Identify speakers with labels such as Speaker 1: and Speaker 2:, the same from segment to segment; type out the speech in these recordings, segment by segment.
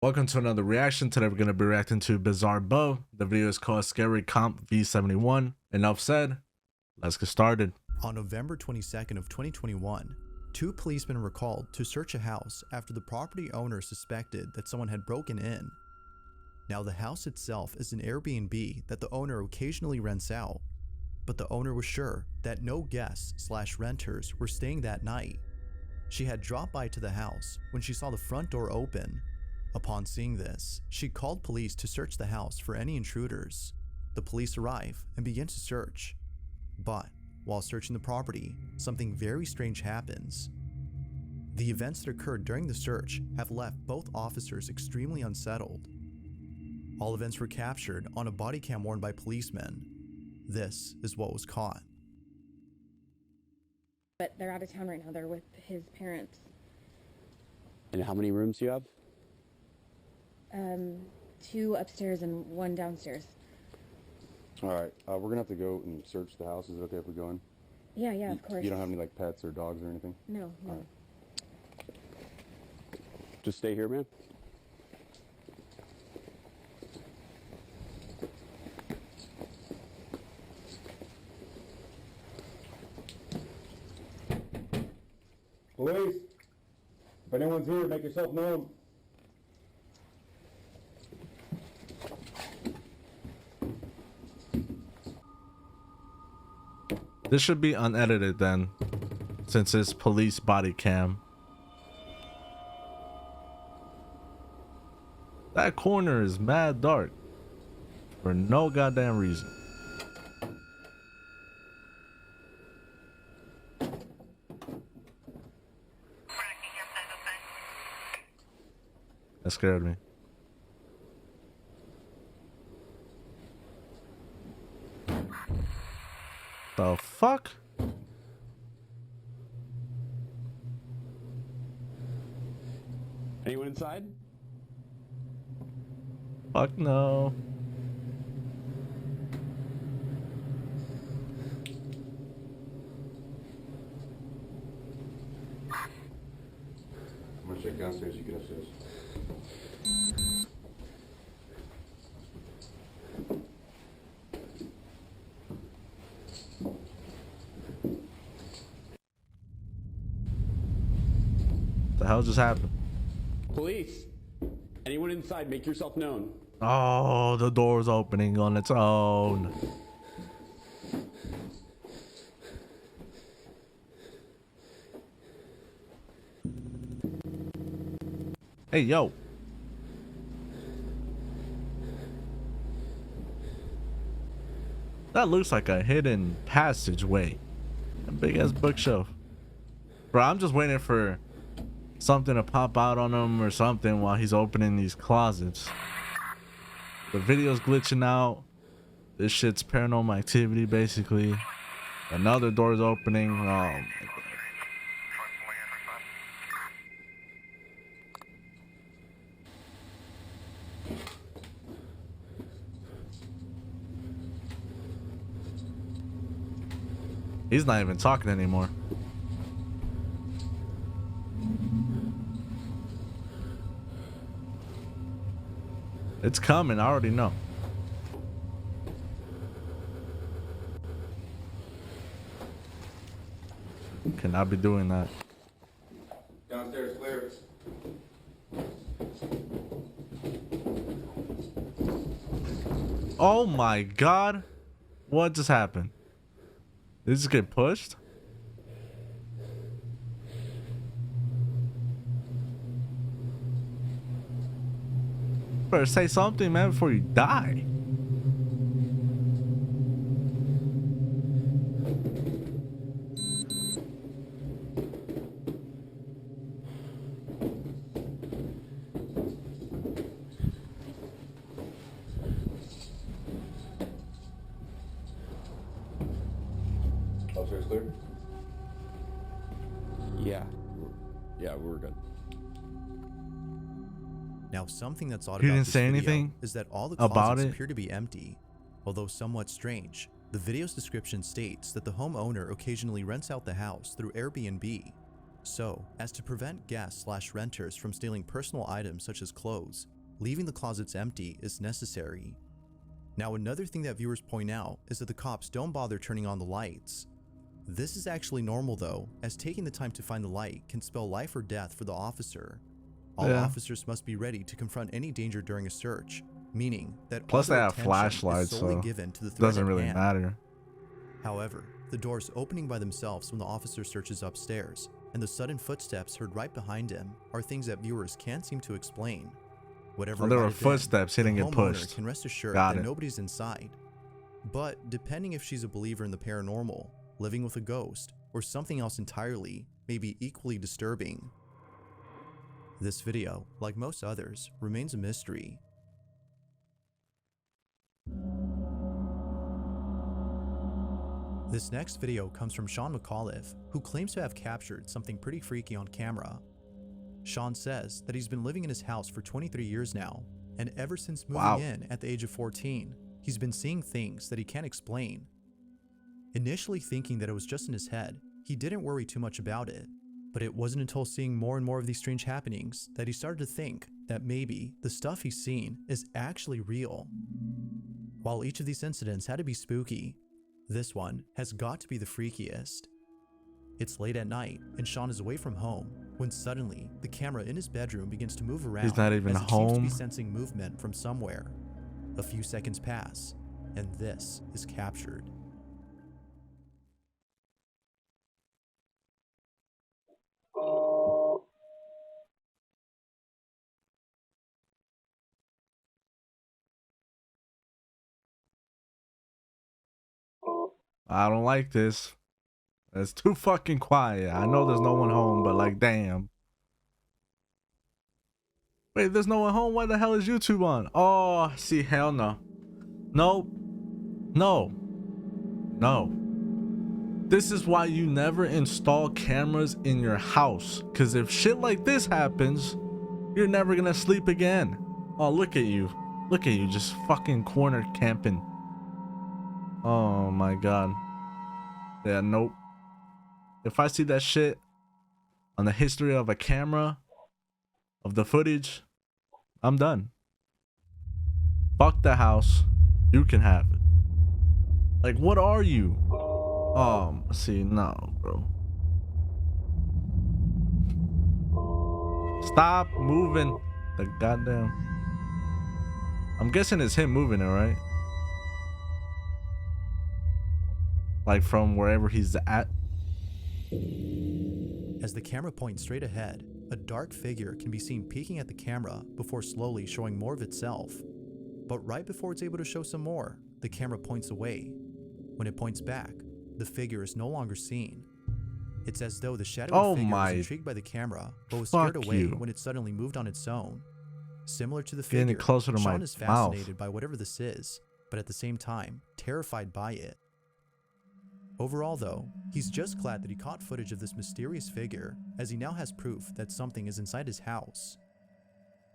Speaker 1: Welcome to another reaction. Today we're going to be reacting to BizarreBub. The video is called Scary Comp V71. Enough said, let's get started.
Speaker 2: On November 22nd of 2021, two policemen were called to search a house after the property owner suspected that someone had broken in. Now the house itself is an Airbnb that the owner occasionally rents out, but the owner was sure that no guests/renters were staying that night. She had dropped by to the house when she saw the front door open. Upon seeing this, she called police to search the house for any intruders. The police arrive and begin to search. But while searching the property, something very strange happens. The events that occurred during the search have left both officers extremely unsettled. All events were captured on a body cam worn by policemen. This is what was caught.
Speaker 3: But they're out of town right now. They're with his parents.
Speaker 4: And how many rooms do you have?
Speaker 3: 2 upstairs and 1 downstairs.
Speaker 4: All right, we're gonna have to go and search the house. Is it okay if we go in?
Speaker 3: Yeah, of course.
Speaker 4: You don't have any like pets or dogs or anything?
Speaker 3: No.
Speaker 4: Right. Just stay here, man.
Speaker 5: Police, if anyone's here, make yourself known.
Speaker 1: This should be unedited then, since it's police body cam. That corner is mad dark for no goddamn reason. That scared me. The fuck?
Speaker 4: Anyone inside?
Speaker 1: Fuck no.
Speaker 4: I'm gonna check downstairs. You get upstairs.
Speaker 1: The hell just happened?
Speaker 4: Police, anyone inside? Make yourself known.
Speaker 1: Oh, the door's opening on its own. Hey, yo. That looks like a hidden passageway. A big ass bookshelf. Bro, I'm just waiting for something to pop out on him or something while he's opening these closets. The video's glitching out. This shit's paranormal activity, basically. Another door's opening. Oh my god. He's not even talking anymore. It's coming, I already know. Cannot be doing that.
Speaker 5: Downstairs clear.
Speaker 1: Oh my god. What just happened? Did this get pushed? Better say something, man, before you die.
Speaker 4: Upstairs clear? Yeah. We're good.
Speaker 2: Now something that's odd
Speaker 1: He
Speaker 2: about
Speaker 1: didn't
Speaker 2: this
Speaker 1: say
Speaker 2: video
Speaker 1: anything
Speaker 2: is that all the
Speaker 1: about
Speaker 2: closets
Speaker 1: it?
Speaker 2: appear to be empty. Although somewhat strange, the video's description states that the homeowner occasionally rents out the house through Airbnb. so as to prevent guests/renters from stealing personal items such as clothes, leaving the closets empty is necessary. Now, another thing that viewers point out is that the cops don't bother turning on the lights. This is actually normal though, as taking the time to find the light can spell life or death for the officer. All officers must be ready to confront any danger during a search, meaning that
Speaker 1: Plus
Speaker 2: all
Speaker 1: they
Speaker 2: their
Speaker 1: have
Speaker 2: attention
Speaker 1: flashlights,
Speaker 2: is solely
Speaker 1: so
Speaker 2: given to the
Speaker 1: it
Speaker 2: threat
Speaker 1: doesn't
Speaker 2: at
Speaker 1: really
Speaker 2: hand.
Speaker 1: matter.
Speaker 2: However, the doors opening by themselves when the officer searches upstairs and the sudden footsteps heard right behind him are things that viewers can't seem to explain. Whatever
Speaker 1: There
Speaker 2: it might
Speaker 1: were
Speaker 2: have been,
Speaker 1: footsteps, he
Speaker 2: the
Speaker 1: didn't get
Speaker 2: homeowner
Speaker 1: pushed.
Speaker 2: can rest assured
Speaker 1: Got
Speaker 2: that
Speaker 1: it.
Speaker 2: nobody's inside. But depending if she's a believer in the paranormal, living with a ghost, or something else entirely, may be equally disturbing. This video, like most others, remains a mystery. This next video comes from Sean McAuliffe, who claims to have captured something pretty freaky on camera. Sean says that he's been living in his house for 23 years now, and ever since moving in at the age of 14, he's been seeing things that he can't explain. Initially thinking that it was just in his head, he didn't worry too much about it, but it wasn't until seeing more and more of these strange happenings that he started to think that maybe the stuff he's seen is actually real. While each of these incidents had to be spooky, this one has got to be the freakiest. It's late at night and Sean is away from home when suddenly the camera in his bedroom begins to move around.
Speaker 1: He's not even
Speaker 2: as it seems to be
Speaker 1: home.
Speaker 2: sensing movement from somewhere. A few seconds pass and this is captured.
Speaker 1: I don't like this. It's too fucking quiet. I know there's no one home, but like, damn. Wait, there's no one home? Why the hell is YouTube on? Oh, see, hell no. No. No. No. This is why you never install cameras in your house. Because if shit like this happens, you're never gonna sleep again. Oh, look at you. Look at you, just fucking corner camping. Oh my god. Yeah, nope. If I see that shit on the history of a camera, of the footage, I'm done. Fuck the house. You can have it. Like, what are you? See, no, bro. Stop moving the goddamn. I'm guessing it's him moving it, right? Like from wherever he's at.
Speaker 2: As the camera points straight ahead, a dark figure can be seen peeking at the camera before slowly showing more of itself. But right before it's able to show some more, the camera points away. When it points back, the figure is no longer seen. It's as though the shadowy figure was intrigued by the camera, but was scared away when it suddenly moved on its own. Similar to the figure,
Speaker 1: Getting closer to
Speaker 2: Sean
Speaker 1: my
Speaker 2: is fascinated by whatever this is, but at the same time, terrified by it. Overall though, he's just glad that he caught footage of this mysterious figure, as he now has proof that something is inside his house.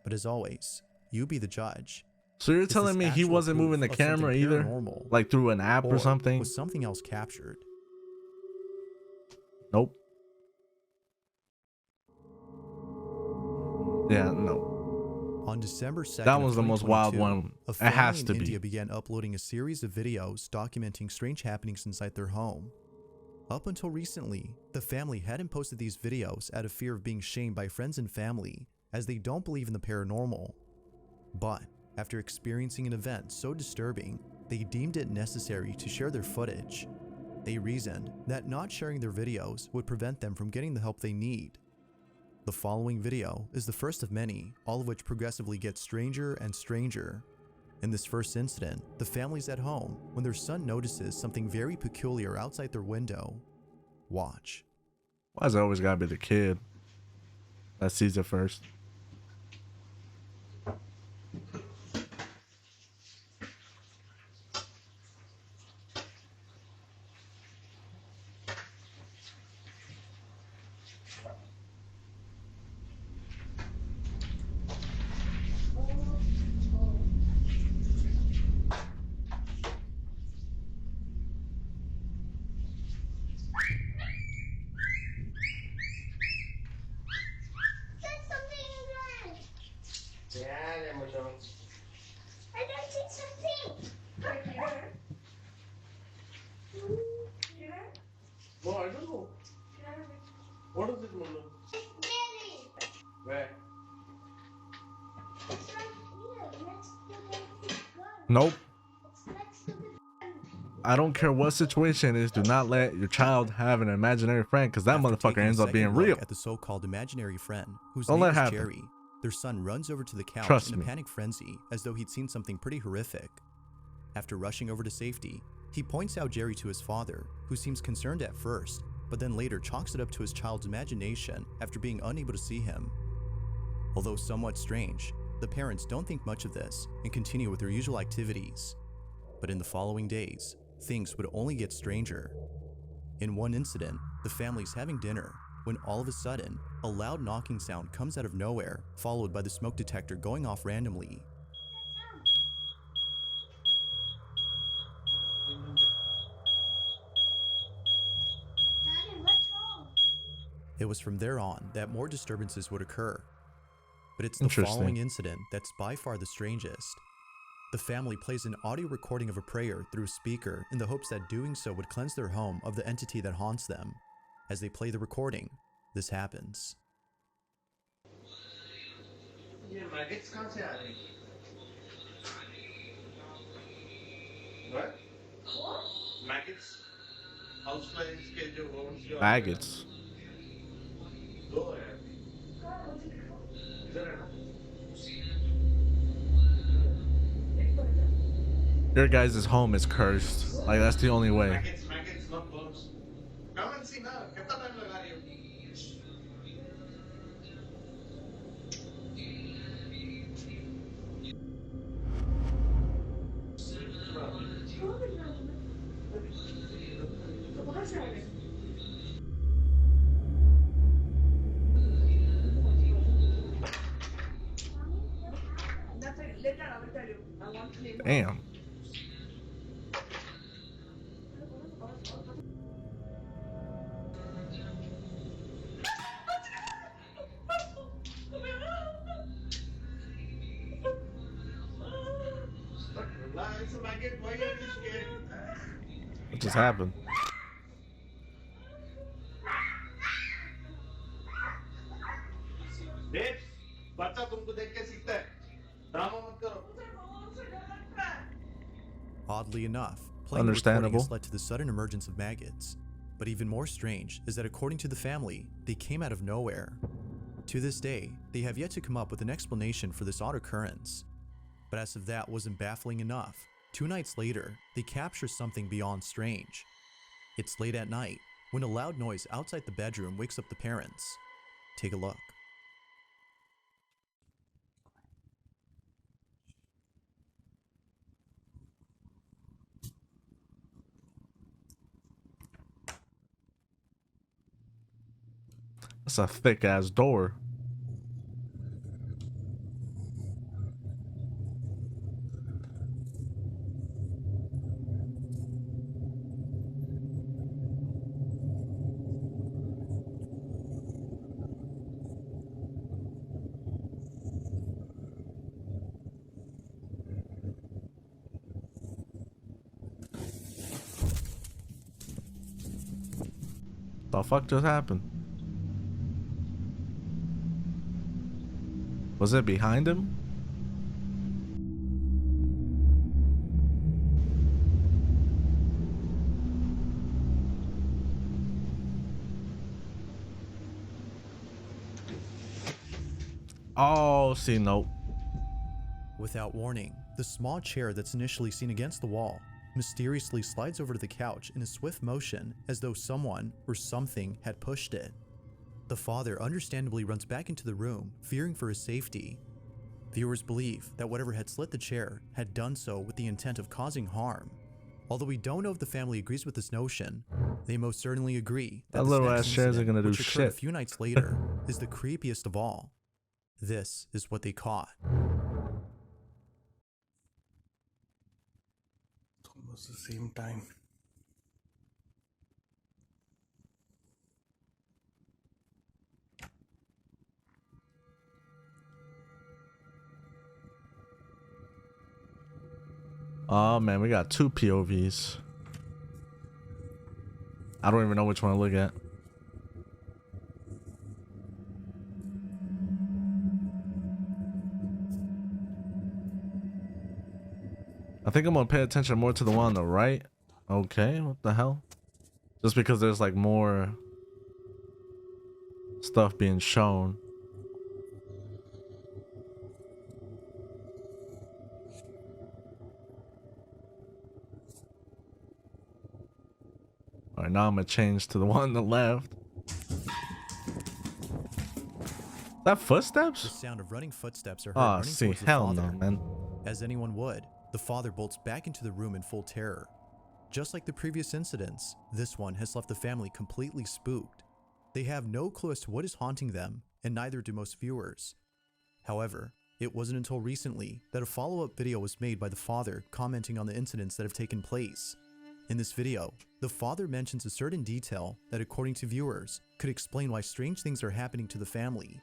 Speaker 2: But as always, you be the judge.
Speaker 1: So you're telling me he wasn't moving the camera either? Like through an app or something?
Speaker 2: Was something else captured?
Speaker 1: Nope. Yeah, no.
Speaker 2: On December 2nd,
Speaker 1: That was the most wild one.
Speaker 2: A
Speaker 1: It has
Speaker 2: family
Speaker 1: to
Speaker 2: in
Speaker 1: be.
Speaker 2: India began uploading a series of videos documenting strange happenings inside their home. Up until recently, the family hadn't posted these videos out of fear of being shamed by friends and family, as they don't believe in the paranormal. But after experiencing an event so disturbing, they deemed it necessary to share their footage. They reasoned that not sharing their videos would prevent them from getting the help they need. The following video is the first of many, all of which progressively get stranger and stranger. In this first incident, the family's at home when their son notices something very peculiar outside their window. Watch.
Speaker 1: Why's it always gotta be the kid that sees it first?
Speaker 6: I don't see something.
Speaker 1: No, I don't know. What is it, Mona?
Speaker 6: Jelly.
Speaker 1: Where?
Speaker 6: It's right here, next to the gun.
Speaker 1: Nope.
Speaker 6: It's next to the gun.
Speaker 1: I don't care what situation it is. Do not let your child have an imaginary friend, because that
Speaker 2: After
Speaker 1: motherfucker
Speaker 2: taking a
Speaker 1: ends up being
Speaker 2: second look
Speaker 1: real.
Speaker 2: at the so-called imaginary friend, whose
Speaker 1: Don't
Speaker 2: name
Speaker 1: let
Speaker 2: is
Speaker 1: it happen.
Speaker 2: Jerry, their son runs over to the couch
Speaker 1: Trust
Speaker 2: in a
Speaker 1: me.
Speaker 2: panic frenzy as though he'd seen something pretty horrific. After rushing over to safety, he points out Jerry to his father, who seems concerned at first, but then later chalks it up to his child's imagination after being unable to see him. Although somewhat strange, the parents don't think much of this and continue with their usual activities. But in the following days, things would only get stranger. In one incident, the family's having dinner when all of a sudden, a loud knocking sound comes out of nowhere, followed by the smoke detector going off randomly.
Speaker 6: Daddy, what's wrong?
Speaker 2: It was from there on that more disturbances would occur. But it's the
Speaker 1: Interesting.
Speaker 2: following incident that's by far the strangest. The family plays an audio recording of a prayer through a speaker in the hopes that doing so would cleanse their home of the entity that haunts them. As they play the recording, this happens.
Speaker 7: ये maggots कहाँ से आ रहे हैं? What? Maggots? Houseflies के जो worms जो
Speaker 1: Maggots.
Speaker 7: दो हैं. इधर है ना?
Speaker 1: Your guys' home is cursed. Like, that's the only way.
Speaker 7: Maggots, not worms. Come and see now. कितना time लगा रही हो?
Speaker 1: Damn.
Speaker 7: It's a maggot. Why are you scared?
Speaker 1: What just happened?
Speaker 7: Babes, बच्चा तुमको देख के सीखता है. ड्रामा मत करो.
Speaker 2: Oddly enough, playing the
Speaker 1: Understandable.
Speaker 2: recording has led to the sudden emergence of maggots. But even more strange is that according to the family, they came out of nowhere. To this day, they have yet to come up with an explanation for this odd occurrence. But as if that wasn't baffling enough, 2 nights later, they capture something beyond strange. It's late at night, when a loud noise outside the bedroom wakes up the parents. Take a look.
Speaker 1: That's a thick ass door. The fuck just happened? Was it behind him? Oh, see, nope.
Speaker 2: Without warning, the small chair that's initially seen against the wall mysteriously slides over to the couch in a swift motion as though someone or something had pushed it. The father understandably runs back into the room, fearing for his safety. Viewers believe that whatever had slit the chair had done so with the intent of causing harm. Although we don't know if the family agrees with this notion, they most certainly agree that
Speaker 1: That
Speaker 2: this
Speaker 1: little
Speaker 2: next
Speaker 1: ass chairs are
Speaker 2: incident,
Speaker 1: gonna do
Speaker 2: which occurred a
Speaker 1: shit.
Speaker 2: few nights later, is the creepiest of all. This is what they caught.
Speaker 7: Almost the same time.
Speaker 1: Oh man, we got two POVs. I don't even know which one to look at. I think I'm gonna pay attention more to the one on the right. Okay, what the hell? Just because there's like more stuff being shown. Alright, now I'm gonna change to the one on the left. That
Speaker 2: The
Speaker 1: footsteps?
Speaker 2: sound of running footsteps are heard
Speaker 1: Oh,
Speaker 2: running
Speaker 1: see,
Speaker 2: towards the
Speaker 1: hell
Speaker 2: father.
Speaker 1: no, man.
Speaker 2: As anyone would, the father bolts back into the room in full terror. Just like the previous incidents, this one has left the family completely spooked. They have no clue as to what is haunting them, and neither do most viewers. However, it wasn't until recently that a follow-up video was made by the father commenting on the incidents that have taken place. In this video, the father mentions a certain detail that, according to viewers, could explain why strange things are happening to the family.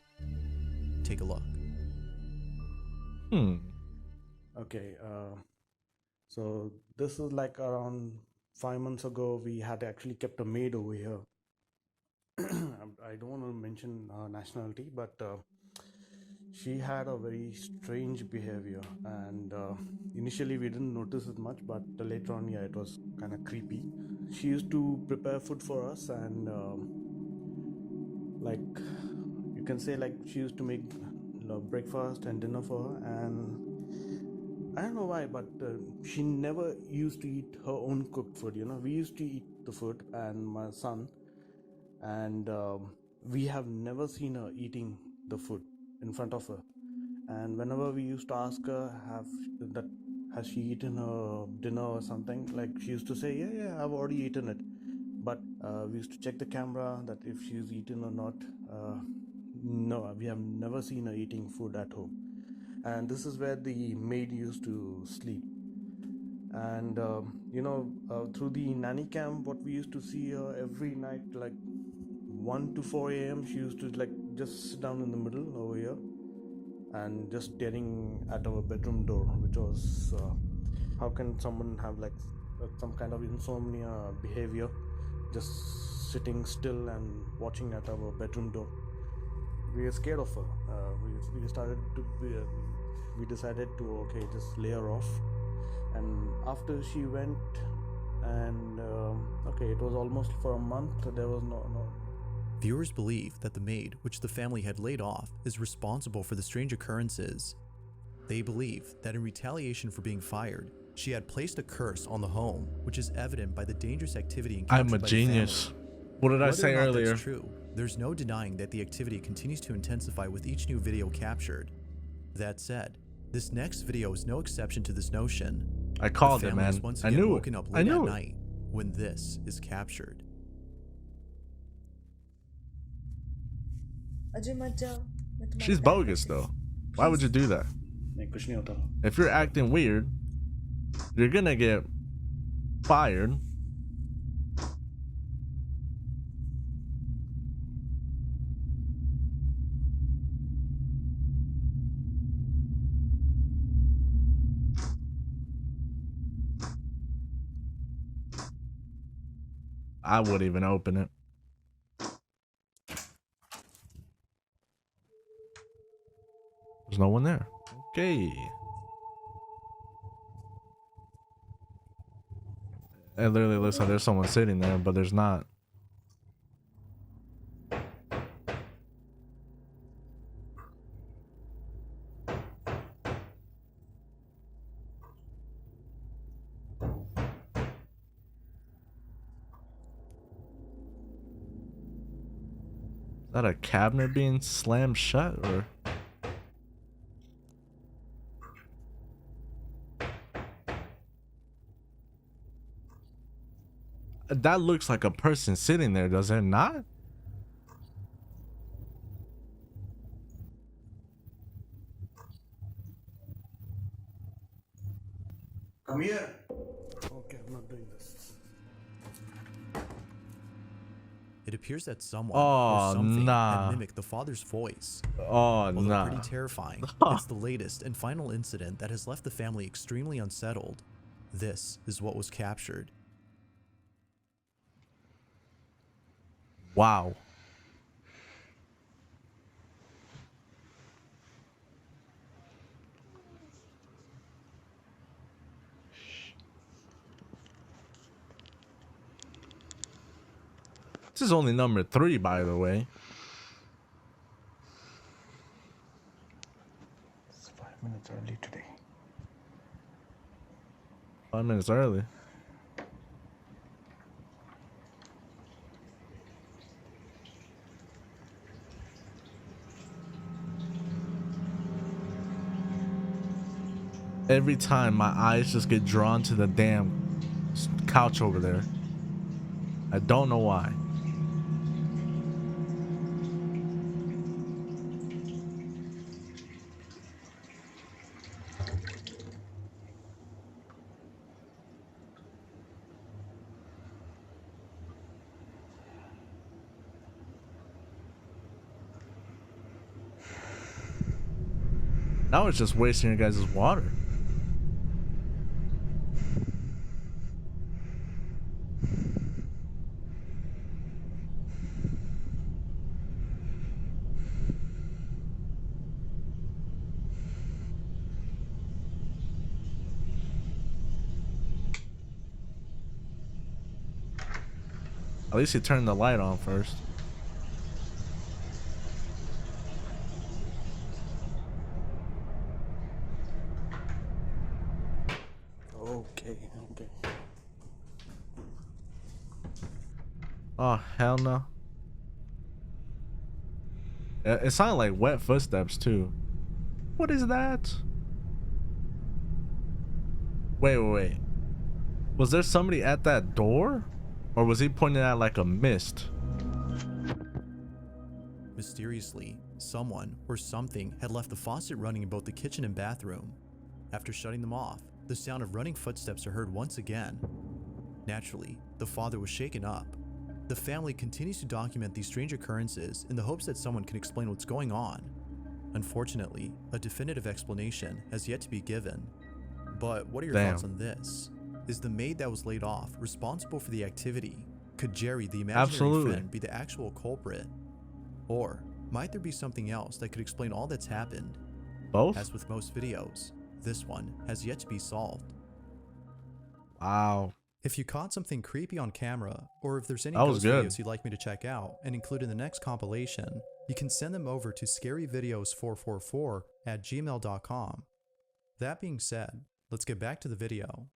Speaker 2: Take a look.
Speaker 8: Okay, so this is like around 5 months ago. We had actually kept a maid over here. I don't want to mention nationality, but she had a very strange behavior, and initially we didn't notice it much, but later on, yeah, it was kind of creepy. She used to prepare food for us, and like you can say, like she used to make breakfast and dinner for her, and I don't know why, but she never used to eat her own cooked food. You know, we used to eat the food, and my son, and we have never seen her eating the food in front of her. And whenever we used to ask her, has she eaten her dinner or something, like she used to say, yeah, I've already eaten it. But we used to check the camera that if she's eaten or not. No, we have never seen her eating food at home. And this is where the maid used to sleep. And through the nanny cam, what we used to see her every night, like 1 to 4 a.m., she used to like just sit down in the middle over here and just staring at our bedroom door, which was how can someone have like some kind of insomnia behavior, just sitting still and watching at our bedroom door. We were scared of her. We decided to, okay, just lay her off. And after she went, and okay, it was almost for a month, there was no.
Speaker 2: Viewers believe that the maid, which the family had laid off, is responsible for the strange occurrences. They believe that in retaliation for being fired, she had placed a curse on the home, which is evident by the dangerous activity encountered
Speaker 1: I'm a
Speaker 2: by the
Speaker 1: genius.
Speaker 2: family.
Speaker 1: What did I
Speaker 2: Whether
Speaker 1: say
Speaker 2: or not
Speaker 1: earlier?
Speaker 2: That's true, there's no denying that the activity continues to intensify with each new video captured. That said, this next video is no exception to this notion.
Speaker 1: I called
Speaker 2: the
Speaker 1: it,
Speaker 2: family
Speaker 1: man.
Speaker 2: is once
Speaker 1: I
Speaker 2: again
Speaker 1: knew
Speaker 2: woken
Speaker 1: it.
Speaker 2: up
Speaker 1: I
Speaker 2: late
Speaker 1: knew
Speaker 2: at
Speaker 1: it.
Speaker 2: night when this is captured.
Speaker 9: Ajay मत जाओ मैं तुम्हारा
Speaker 1: She's
Speaker 9: पैर
Speaker 1: bogus
Speaker 9: पकड़ती हूँ।
Speaker 1: though. Why would you do that?
Speaker 8: नहीं, कुछ नहीं होता।
Speaker 1: If you're acting weird, you're gonna get fired. I wouldn't even open it. There's no one there. Okay. It literally looks like there's someone sitting there, but there's not. Is that a cabinet being slammed shut, or? That looks like a person sitting there, does it not?
Speaker 8: Come here. Okay, I'm not doing this.
Speaker 2: It appears that someone
Speaker 1: Oh,
Speaker 2: or something
Speaker 1: nah.
Speaker 2: had mimicked the father's voice.
Speaker 1: Oh,
Speaker 2: Although
Speaker 1: nah.
Speaker 2: pretty terrifying, it's the latest and final incident that has left the family extremely unsettled. This is what was captured.
Speaker 1: Wow. This is only number 3, by the way.
Speaker 8: It's 5 minutes early today.
Speaker 1: 5 minutes early. Every time my eyes just get drawn to the damn couch over there. I don't know why. Now it's just wasting your guys' water. At least he turned the light on first.
Speaker 8: Okay.
Speaker 1: Oh, hell no. It sounded like wet footsteps too. What is that? Wait. Was there somebody at that door? Or was he pointing at like a mist?
Speaker 2: Mysteriously, someone or something had left the faucet running in both the kitchen and bathroom. After shutting them off, the sound of running footsteps are heard once again. Naturally, the father was shaken up. The family continues to document these strange occurrences in the hopes that someone can explain what's going on. Unfortunately, a definitive explanation has yet to be given. But what are your thoughts on this? Is the maid that was laid off responsible for the activity? Could Jerry, the imaginary friend, be the actual culprit? Or might there be something else that could explain all that's happened?
Speaker 1: Both?
Speaker 2: As with most videos, this one has yet to be solved.
Speaker 1: Wow.
Speaker 2: If you caught something creepy on camera, or if there's any
Speaker 1: That was
Speaker 2: ghost
Speaker 1: good.
Speaker 2: videos you'd like me to check out and include in the next compilation, you can send them over to scaryvideos444@gmail.com. That being said, let's get back to the video.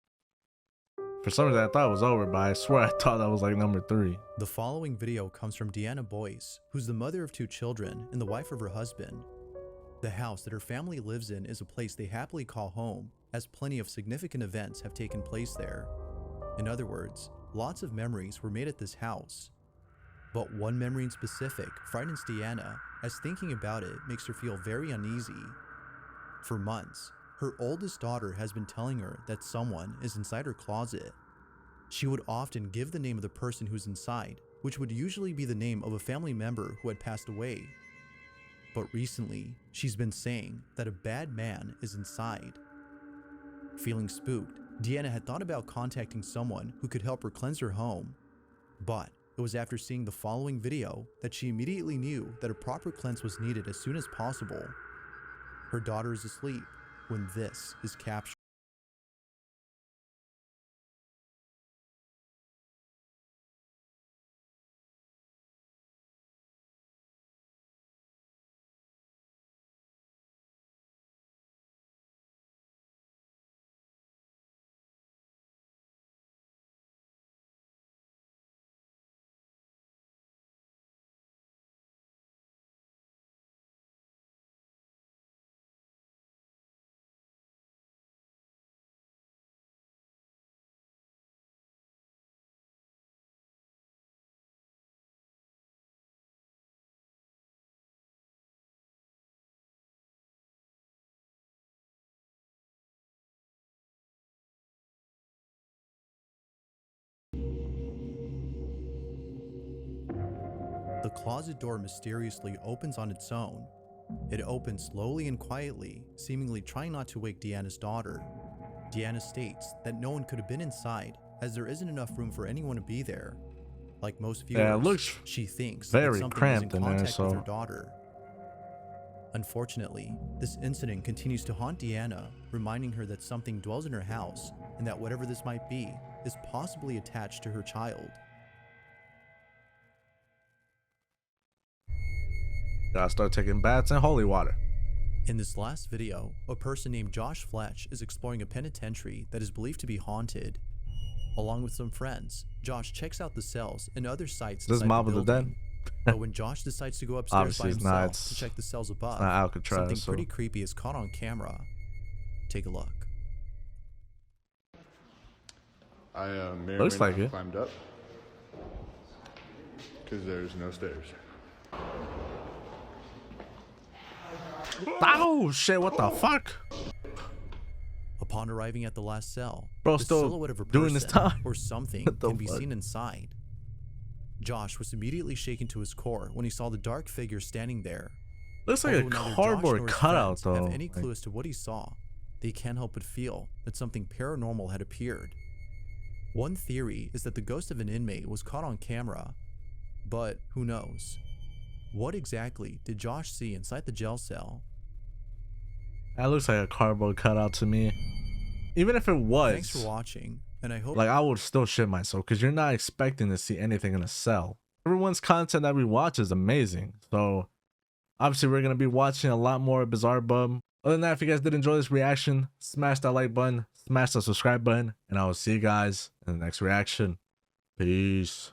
Speaker 1: For some reason I thought it was over, but I swear I thought that was like number 3.
Speaker 2: The following video comes from Deanna Boyce, who's the mother of 2 children and the wife of her husband. The house that her family lives in is a place they happily call home, as plenty of significant events have taken place there. In other words, lots of memories were made at this house. But one memory in specific frightens Deanna, as thinking about it makes her feel very uneasy. For months, her oldest daughter has been telling her that someone is inside her closet. She would often give the name of the person who's inside, which would usually be the name of a family member who had passed away. But recently, she's been saying that a bad man is inside. Feeling spooked, Deanna had thought about contacting someone who could help her cleanse her home. But it was after seeing the following video that she immediately knew that a proper cleanse was needed as soon as possible. Her daughter is asleep when this is captured. The closet door mysteriously opens on its own. It opens slowly and quietly, seemingly trying not to wake Deanna's daughter. Deanna states that no one could have been inside as there isn't enough room for anyone to be there. Like most viewers,
Speaker 1: Yeah, it looks
Speaker 2: she thinks
Speaker 1: very
Speaker 2: that something was in
Speaker 1: cramped in there,
Speaker 2: contact with
Speaker 1: so-
Speaker 2: her daughter. Unfortunately, this incident continues to haunt Deanna, reminding her that something dwells in her house and that whatever this might be is possibly attached to her child.
Speaker 1: Gotta start taking baths in holy water.
Speaker 2: In this last video, a person named Josh Fletch is exploring a penitentiary that is believed to be haunted. Along with some friends, Josh checks out the cells and other sites
Speaker 1: This
Speaker 2: inside
Speaker 1: Mob
Speaker 2: the
Speaker 1: of the Dead?
Speaker 2: building. But when Josh decides to go upstairs
Speaker 1: Obviously
Speaker 2: by
Speaker 1: it's
Speaker 2: himself
Speaker 1: not. It's
Speaker 2: to check the cells above,
Speaker 1: not Alcatraz,
Speaker 2: something
Speaker 1: so-
Speaker 2: pretty creepy is caught on camera. Take a look.
Speaker 9: I may or
Speaker 1: Looks
Speaker 9: may
Speaker 1: like
Speaker 9: not have
Speaker 1: it.
Speaker 9: climbed up because there's no stairs.
Speaker 1: Oh shit, what the fuck?
Speaker 2: Upon arriving at the last cell,
Speaker 1: Bro,
Speaker 2: the
Speaker 1: still
Speaker 2: silhouette of a
Speaker 1: doing this
Speaker 2: person
Speaker 1: time.
Speaker 2: or something
Speaker 1: What the
Speaker 2: can be
Speaker 1: fuck?
Speaker 2: seen inside. Josh was immediately shaken to his core when he saw the dark figure standing there.
Speaker 1: Looks like a
Speaker 2: Although neither Josh
Speaker 1: cardboard
Speaker 2: nor his
Speaker 1: cutout
Speaker 2: friends
Speaker 1: though.
Speaker 2: have any clue
Speaker 1: Like,
Speaker 2: as to what he saw, they can't help but feel that something paranormal had appeared. One theory is that the ghost of an inmate was caught on camera, but who knows? What exactly did Josh see inside the jail cell?
Speaker 1: that looks like a cardboard cutout to me. Even if it was,
Speaker 2: Thanks for watching, and I hope
Speaker 1: like I would still shit myself because you're not expecting to see anything in a cell. Everyone's content that we watch is amazing. So obviously we're gonna be watching a lot more BizarreBub. Other than that, if you guys did enjoy this reaction, smash that like button, smash that subscribe button, and I will see you guys in the next reaction. Peace.